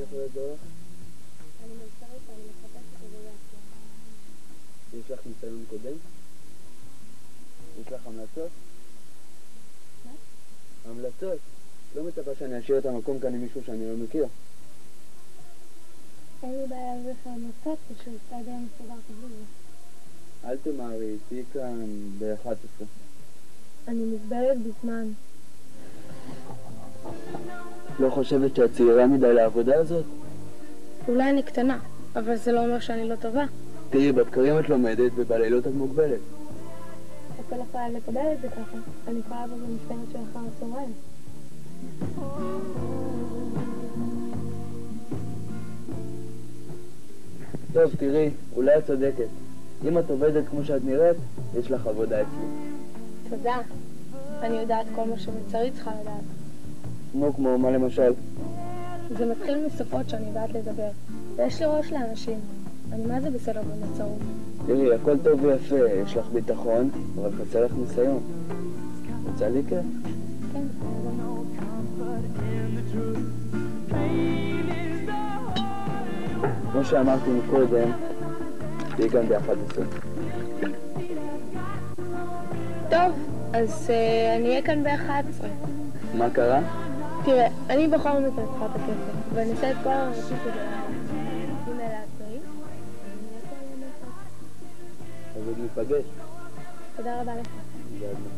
יכול לעזור לך? אני מזכרת ואני מחפשת עבודה. יש לך ניסיון קודם? יש לך המלצות? מה? המלצות? לא מצפה שאני אשאיר את המקום כאן עם מישהו שאני לא מכיר. אין לי בעיה על זה המלצות, פשוט עדיין מסודר כבלי. אל תמהרי, תהי כאן ב-11. אני מוגבלת בזמן. לא חושבת שאת צעירה מדי לעבודה הזאת? אולי אני קטנה, אבל זה לא אומר שאני לא טובה. תראי, בבקרים את לומדת ובלילות את מוגבלת. אתה לא יכולה לקבל את זה ככה. אני יכולה לבוא במשמרת של אחר הצהריים. טוב, תראי, אולי את צודקת. אם את עובדת כמו שאת נראית, יש לך עבודה אצלי. תודה. אני יודעת כל מה שמצרי צריכה לדעת. כמו מה למשל? זה מתחיל משפות שאני יודעת לדבר. ויש לי ראש לאנשים. אני מה זה בסדר במצרות. תראי, הכל טוב ויפה, יש לך ביטחון, אבל חסר לך ניסיון. רוצה לי כן? כן. כמו שאמרתי מקודם, תהי כאן ב-11. טוב, אז אני אהיה כאן ב-11. מה קרה? תראה, אני בכל מקרה צריכה את הכסף, ואני אעשה את כל הרצים כדי להגיד אלה התנאים, אז אני אהיה כאן ב-11. אז עוד ניפגש. תודה רבה לך. תודה רבה.